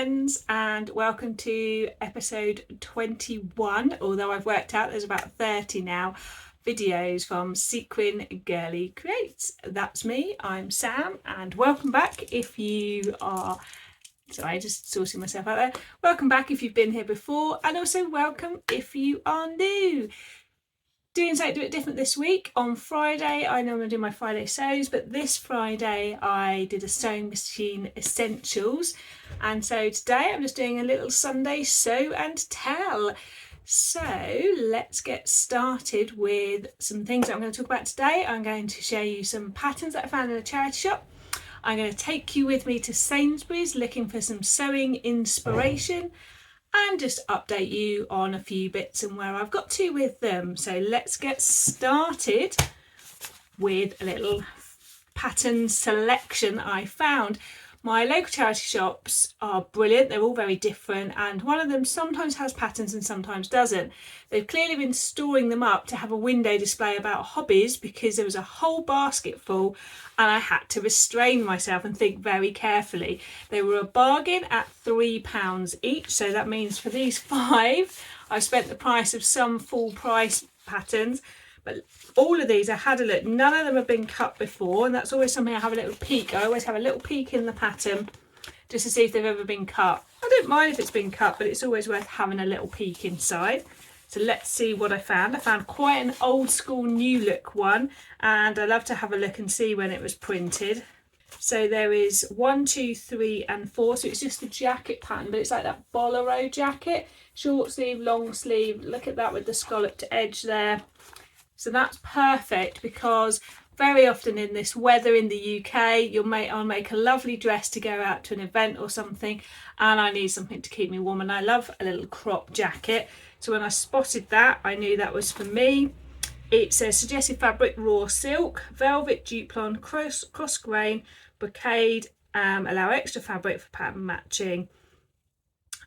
friends, and welcome to episode 21, although I've worked out there's about 30 now, videos from Sequin Girly Creates. That's me, I'm Sam, and welcome back if you are, sorry, just sorting myself out there, welcome back if you've been here before, and also welcome if you are new. Doing something a bit different this week. On Friday, I normally do my Friday sews, but this Friday I did a sewing machine essentials. And so today I'm just doing a little Sunday sew and tell. So let's get started with some things that I'm going to talk about today. I'm going to show you some patterns that I found in a charity shop. I'm going to take you with me to Sainsbury's looking for some sewing inspiration, and just update you on a few bits and where I've got to with them. So let's get started with a little pattern selection I found. My local charity shops are brilliant. They're all very different, and one of them sometimes has patterns and sometimes doesn't. They've clearly been storing them up to have a window display about hobbies, because there was a whole basket full and I had to restrain myself and think very carefully. They were a bargain at £3 each, so that means for these 5 I've spent the price of some full price patterns. But all of these, I had a look, none of them have been cut before, and that's always something I have a little peek. I always have a little peek in the pattern just to see if they've ever been cut. I don't mind if it's been cut, but it's always worth having a little peek inside. So let's see what I found. I found quite an old school New Look one, and I love to have a look and see when it was printed. So there is 1, 2, 3 and 4, so it's just a jacket pattern, but it's like that bolero jacket, short sleeve, long sleeve. Look at that with the scalloped edge there. So that's perfect, because very often in this weather in the UK, I'll make a lovely dress to go out to an event or something, and I need something to keep me warm, and I love a little crop jacket. So when I spotted that, I knew that was for me. It's a suggested fabric, raw silk, velvet, duplon, cross grain, brocade, allow extra fabric for pattern matching.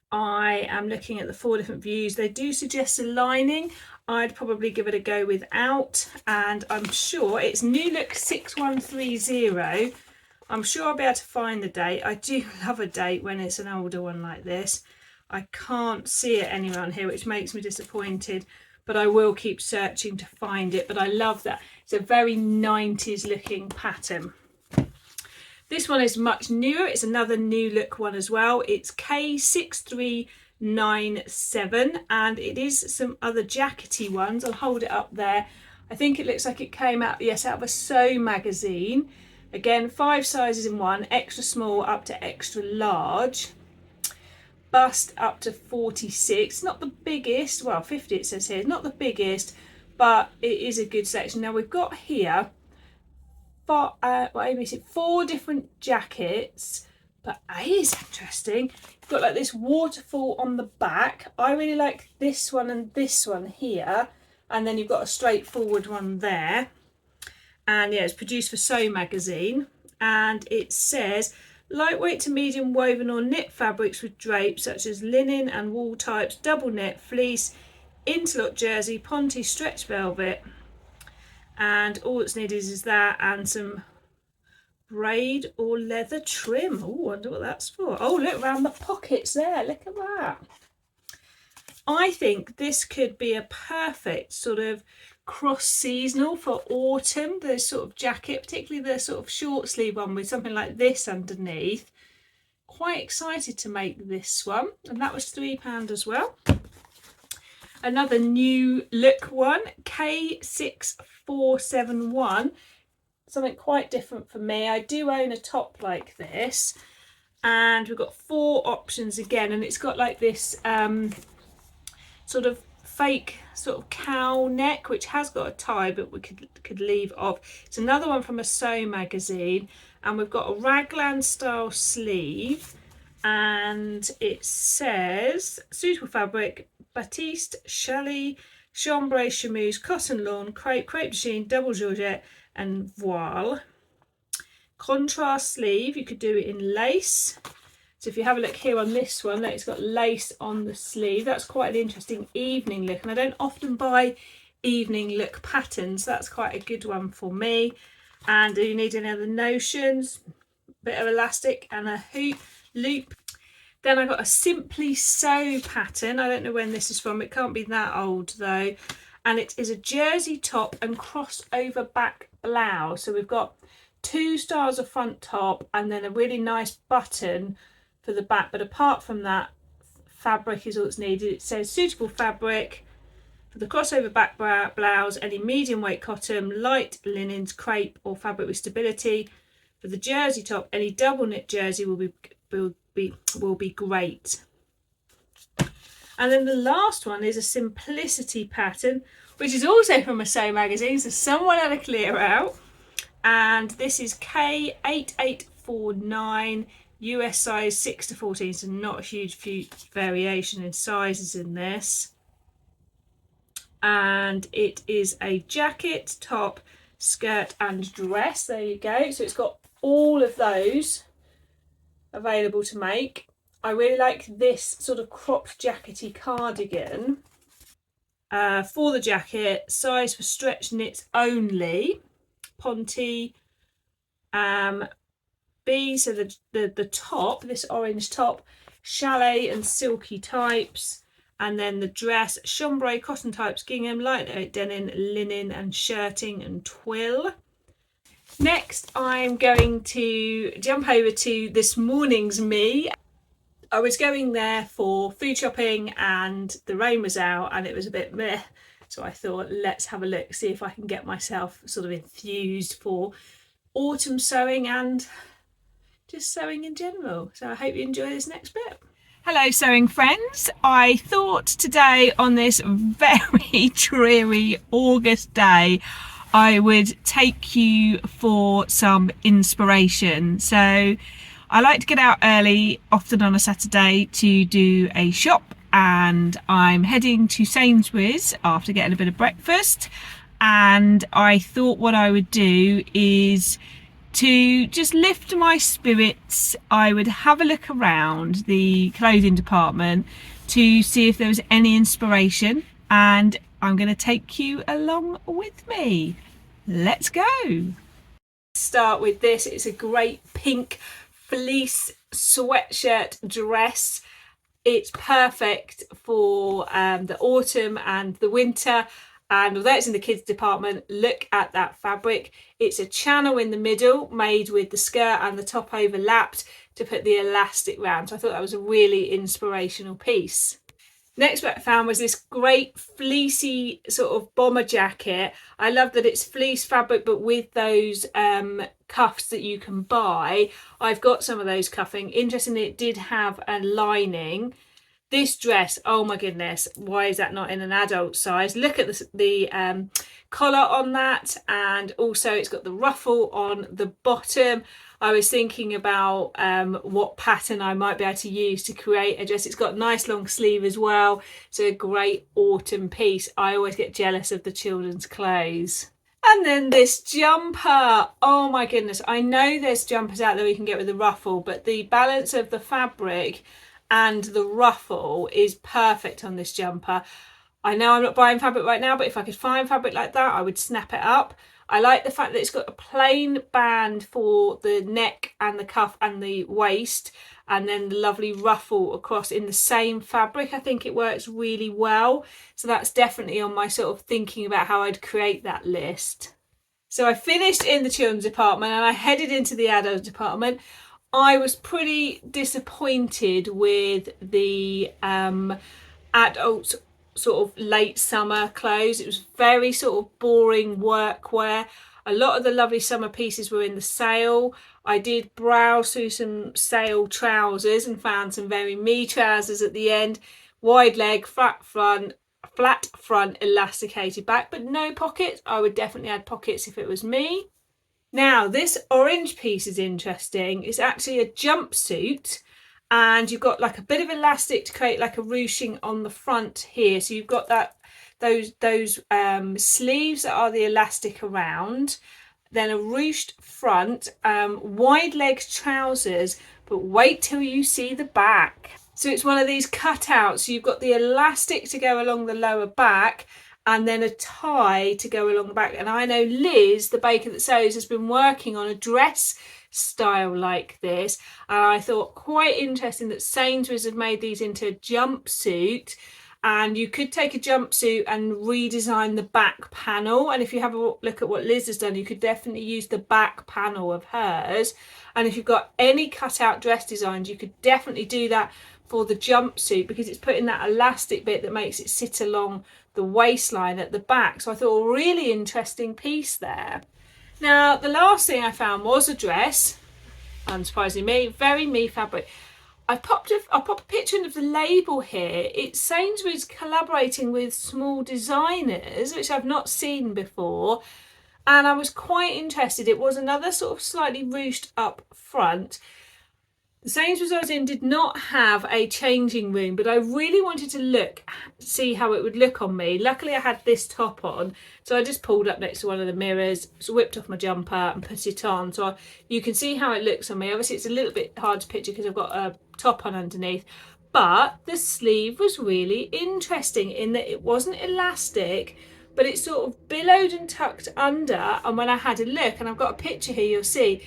I am looking at the 4 different views. They do suggest a lining. I'd probably give it a go without, and I'm sure it's New Look 6130. I'm sure I'll be able to find the date. I do love a date when it's an older one like this. I can't see it anywhere on here, which makes me disappointed, but I will keep searching to find it. But I love that. It's a very 90s looking pattern. This one is much newer. It's another New Look one as well. It's K6397, and it is some other jackety ones. I'll hold it up there. I think it looks like it came out, yes, out of a Sew magazine. Again, 5 sizes in one, extra small up to extra large. Bust up to 46. Not the biggest, well, 50 it says here. Not the biggest, but it is a good section. Now we've got here 4 different jackets, but A is interesting. You've got like this waterfall on the back. I really like this one and this one here, and then you've got a straightforward one there. And yeah, it's produced for Sew magazine, and it says lightweight to medium woven or knit fabrics with drapes such as linen and wool types, double knit, fleece, interlock jersey, ponte, stretch velvet. And all that's needed is that and some braid or leather trim. Oh, I wonder what that's for. Oh, look around the pockets there. Look at that. I think this could be a perfect sort of cross-seasonal for autumn, the sort of jacket, particularly the sort of short sleeve one with something like this underneath. Quite excited to make this one, and that was £3 as well. Another New Look one, K6471, something quite different for me. I do own a top like this, and we've got 4 options again, and it's got like this sort of fake sort of cow neck, which has got a tie, but we could leave off. It's another one from a Sew magazine, and we've got a raglan style sleeve, and it says suitable fabric, batiste, challis, chambray, chamois, cotton lawn, crepe de chine, double georgette and voile. Contrast sleeve, you could do it in lace. So if you have a look here on this one, it's got lace on the sleeve. That's quite an interesting evening look, and I don't often buy evening look patterns. That's quite a good one for me. And do you need any other notions? Bit of elastic and a hoop loop. Then I got a Simply Sew pattern. I don't know when this is from. It can't be that old though. And it is a jersey top and crossover back blouse. So we've got 2 stars of front top and then a really nice button for the back. But apart from that, fabric is all that's needed. It says suitable fabric for the crossover back blouse, any medium weight cotton, light linens, crepe or fabric with stability. For the jersey top, any double knit jersey will be great. And then the last one is a Simplicity pattern, which is also from a Sew magazine, so someone had a clear out. And this is K8849, US size 6 to 14, so not a huge variation in sizes in this. And it is a jacket, top, skirt and dress. There you go. So it's got all of those available to make. I really like this sort of cropped jackety cardigan for the jacket, size for stretch knits only, Ponte B. So the top, this orange top, chalet and silky types, and then the dress, chambray cotton types, gingham, light denim, linen and shirting and twill. Next, I'm going to jump over to this morning's me. I was going there for food shopping and the rain was out and it was a bit meh. So I thought, let's have a look, see if I can get myself sort of enthused for autumn sewing and just sewing in general. So I hope you enjoy this next bit. Hello sewing friends. I thought today on this very dreary August day I would take you for some inspiration. So I like to get out early, often on a Saturday, to do a shop, and I'm heading to Sainsbury's after getting a bit of breakfast, and I thought what I would do is to just lift my spirits. I would have a look around the clothing department to see if there was any inspiration, and I'm going to take you along with me. Let's go. Start with this. It's a great pink fleece sweatshirt dress. It's perfect for the autumn and the winter, and although it's in the kids department, look at that fabric. It's a channel in the middle made with the skirt and the top overlapped to put the elastic round, so I thought that was a really inspirational piece. Next what I found was this great fleecy sort of bomber jacket. I love that it's fleece fabric but with those cuffs that you can buy. I've got some of those cuffing. Interestingly, it did have a lining. This dress, oh my goodness, why is that not in an adult size? Look at the collar on that, and also it's got the ruffle on the bottom. I was thinking about what pattern I might be able to use to create a dress. It's got a nice long sleeve as well, so a great autumn piece. I always get jealous of the children's clothes. And then this jumper, oh my goodness, I know there's jumpers out there you can get with the ruffle, but the balance of the fabric and the ruffle is perfect on this jumper. I know I'm not buying fabric right now, but if I could find fabric like that, I would snap it up. I like the fact that it's got a plain band for the neck and the cuff and the waist, and then the lovely ruffle across in the same fabric. I think it works really well. So that's definitely on my sort of thinking about how I'd create that list. So I finished in the children's department and I headed into the adult department. I was pretty disappointed with the adult sort of late summer clothes. It was very sort of boring workwear. A lot of the lovely summer pieces were in the sale. I did browse through some sale trousers and found some very me trousers at the end. Wide leg, flat front, elasticated back, but no pockets. I would definitely add pockets if it was me. Now this orange piece is interesting. It's actually a jumpsuit, and you've got like a bit of elastic to create like a ruching on the front here. So you've got that those sleeves that are the elastic around, then a ruched front, wide leg trousers, but wait till you see the back. So it's one of these cutouts. So you've got the elastic to go along the lower back, and then a tie to go along the back. And I know Liz, the baker that sews, has been working on a dress style like this, and I thought quite interesting that Sainsbury's have made these into a jumpsuit. And you could take a jumpsuit and redesign the back panel, and if you have a look at what Liz has done, you could definitely use the back panel of hers. And if you've got any cut out dress designs, you could definitely do that for the jumpsuit, because it's putting that elastic bit that makes it sit along the waistline at the back. So I thought a really interesting piece there. Now the last thing I found was a dress, unsurprisingly me, very me fabric. I'll pop a picture of the label here. It's Sainsbury's collaborating with small designers, which I've not seen before, and I was quite interested. It was another sort of slightly ruched up front. The Sainsbury's I was in did not have a changing room, but I really wanted to see how it would look on me. Luckily I had this top on, so I just pulled up next to one of the mirrors, whipped off my jumper and put it on, so you can see how it looks on me. Obviously it's a little bit hard to picture because I've got a top on underneath, but the sleeve was really interesting in that it wasn't elastic, but it sort of billowed and tucked under. And when I had a look, and I've got a picture here, you'll see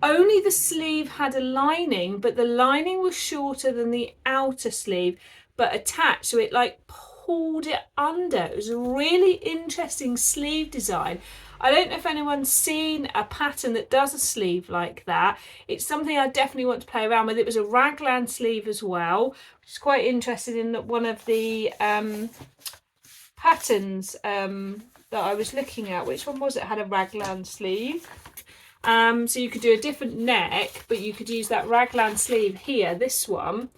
only the sleeve had a lining, but the lining was shorter than the outer sleeve, but attached, so it like pulled it under. It was a really interesting sleeve design. I don't know if anyone's seen a pattern that does a sleeve like that. It's something I definitely want to play around with. It was a raglan sleeve as well, which is quite interesting in one of the patterns that I was looking at. Which one was it? Had a raglan sleeve. So you could do a different neck, but you could use that raglan sleeve here, this one,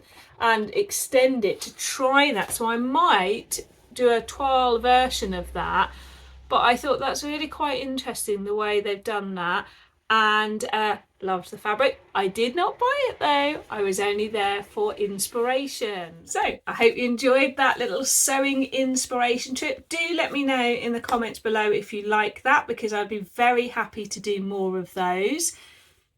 and extend it to try that. So I might do a trial version of that, but I thought that's really quite interesting the way they've done that, and loved the fabric. I did not buy it though, I was only there for inspiration. So I hope you enjoyed that little sewing inspiration trip. Do let me know in the comments below if you like that, because I'd be very happy to do more of those.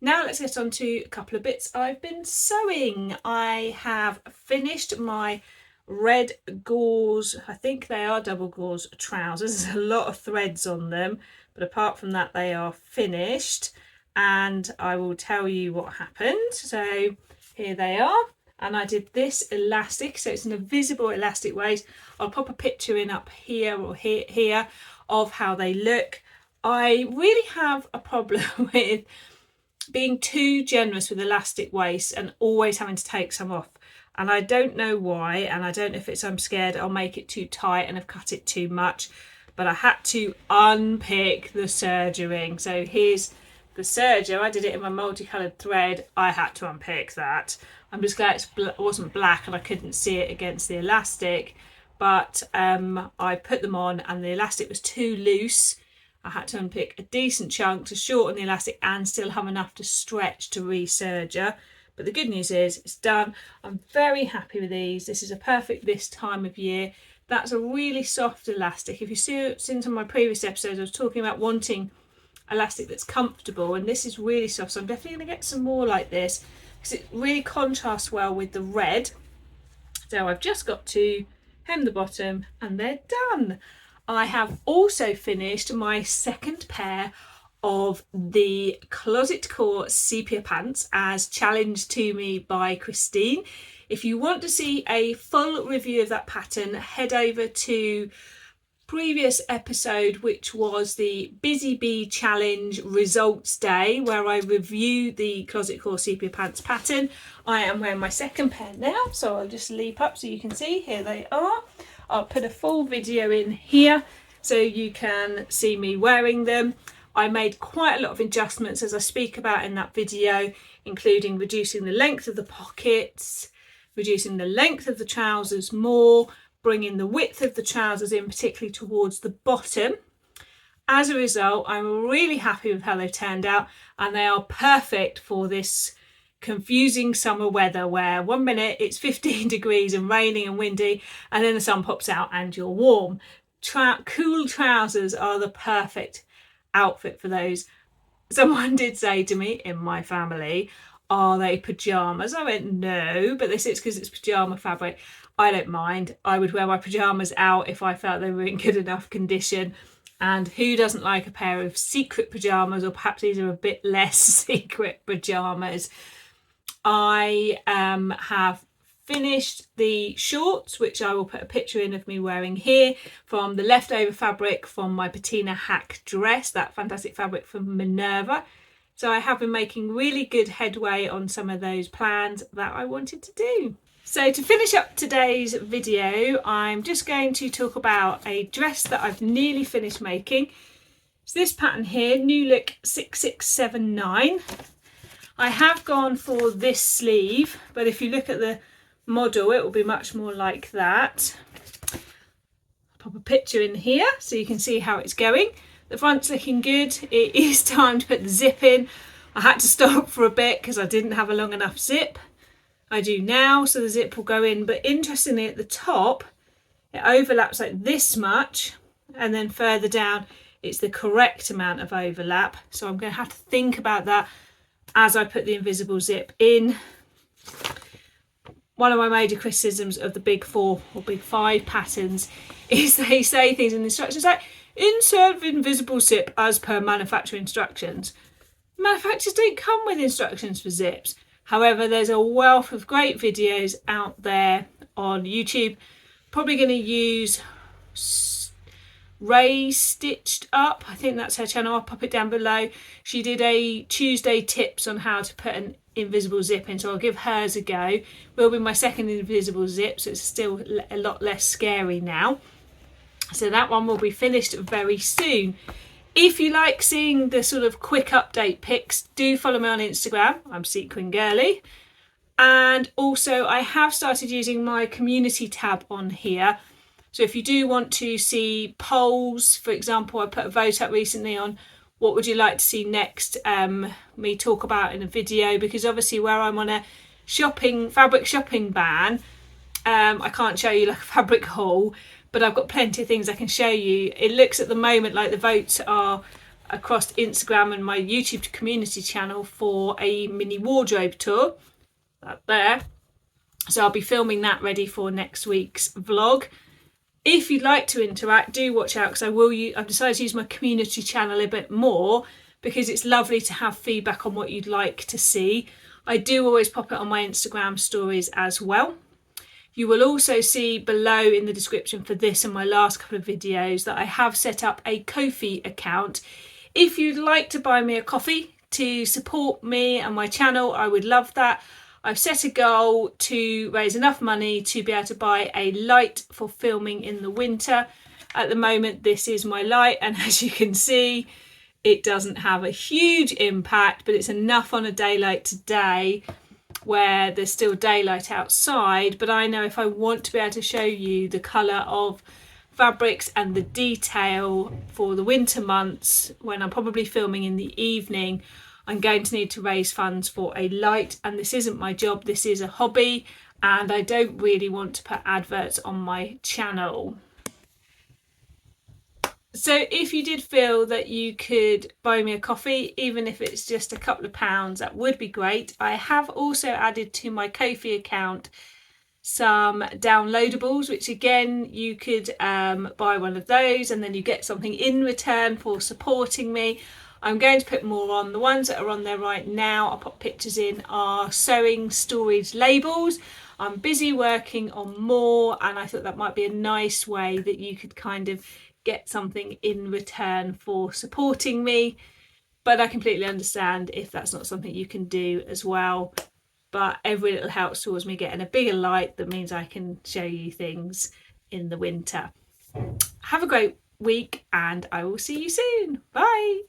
Now let's get on to a couple of bits I've been sewing. I have finished my red gauze, I think they are double gauze trousers. There's a lot of threads on them, but apart from that they are finished, and I will tell you what happened. So here they are, and I did this elastic, so it's an invisible elastic waist. I'll pop a picture in up here or here of how they look. I really have a problem with being too generous with elastic waists and always having to take some off, and I don't know why, and I don't know if it's I'm scared I'll make it too tight and have cut it too much, but I had to unpick the sergering. So here's the serger. I did it in my multicolored thread. I had to unpick that. I'm just glad it wasn't black and I couldn't see it against the elastic, but I put them on and the elastic was too loose. I had to unpick a decent chunk to shorten the elastic and still have enough to stretch to re-serger. But the good news is it's done. I'm very happy with these. This is a perfect this time of year. That's a really soft elastic. If you've seen some of my previous episodes, I was talking about wanting elastic that's comfortable, and this is really soft. So I'm definitely going to get some more like this because it really contrasts well with the red. So I've just got to hem the bottom and they're done. I have also finished my second pair of the Closet Core sepia pants as challenged to me by Christine. If you want to see a full review of that pattern, head over to previous episode, which was the Busy Bee Challenge results day, where I review the Closet Core sepia pants pattern. I am wearing my second pair now, so I'll just leap up so you can see. Here they are. I'll put a full video in here so you can see me wearing them. I made quite a lot of adjustments as I speak about in that video, including reducing the length of the pockets, reducing the length of the trousers more, bringing the width of the trousers in, particularly towards the bottom. As a result, I'm really happy with how they've turned out, and they are perfect for this confusing summer weather where one minute it's 15 degrees and raining and windy, and then the sun pops out and you're warm. Cool trousers are the perfect outfit for those. Someone did say to me in my family, are they pajamas? I went, no, but they said it's because it's pajama fabric. I don't mind. I would wear my pyjamas out if I felt they were in good enough condition. And who doesn't like a pair of secret pyjamas, or perhaps these are a bit less secret pyjamas. I have finished the shorts, which I will put a picture in of me wearing here, from the leftover fabric from my patina hack dress, that fantastic fabric from Minerva. So I have been making really good headway on some of those plans that I wanted to do. So to finish up today's video, I'm just going to talk about a dress that I've nearly finished making. It's this pattern here, New Look 6679. I have gone for this sleeve, but if you look at the model, it will be much more like that. Pop a picture in here so you can see how it's going. The front's looking good. It is time to put the zip in. I had to stop for a bit because I didn't have a long enough zip. I do now, so the zip will go in, but interestingly at the top it overlaps like this much, and then further down it's the correct amount of overlap. So I'm going to have to think about that as I put the invisible zip in. One of my major criticisms of the big 4 or big 5 patterns is they say things in the instructions like insert invisible zip as per manufacturer instructions. Manufacturers don't come with instructions for zips. However, there's a wealth of great videos out there on YouTube. Probably going to use Ray Stitched Up. I think that's her channel. I'll pop it down below. She did a Tuesday tips on how to put an invisible zip in, so I'll give hers a go. Will be my second invisible zip, so it's still a lot less scary now. So that one will be finished very soon. If you like seeing the sort of quick update pics, do follow me on Instagram. I'm Sequin Girly. And also I have started using my community tab on here. So if you do want to see polls, for example, I put a vote up recently on what would you like to see next me talk about in a video, because obviously where I'm on a fabric shopping ban, I can't show you like a fabric haul, but I've got plenty of things I can show you. It looks at the moment like the votes are across Instagram and my YouTube community channel for a mini wardrobe tour. That there. So I'll be filming that ready for next week's vlog. If you'd like to interact, do watch out, because I've decided to use my community channel a bit more because it's lovely to have feedback on what you'd like to see. I do always pop it on my Instagram stories as well. You will also see below in the description for this and my last couple of videos that I have set up a Ko-fi account. If you'd like to buy me a coffee to support me and my channel, I would love that. I've set a goal to raise enough money to be able to buy a light for filming in the winter. At the moment, this is my light, and as you can see, it doesn't have a huge impact, but it's enough on a day like today where there's still daylight outside. But I know if I want to be able to show you the colour of fabrics and the detail for the winter months, when I'm probably filming in the evening, I'm going to need to raise funds for a light. And this isn't my job, this is a hobby, and I don't really want to put adverts on my channel. So if you did feel that you could buy me a coffee, even if it's just a couple of pounds, that would be great. I have also added to my Ko-fi account some downloadables, which again, you could buy one of those and then you get something in return for supporting me. I'm going to put more on. The ones that are on there right now, I'll put pictures in, are sewing storage labels. I'm busy working on more, and I thought that might be a nice way that you could kind of get something in return for supporting me. But I completely understand if that's not something you can do as well. But every little helps towards me getting a bigger light that means I can show you things in the winter. Have a great week, and I will see you soon. Bye.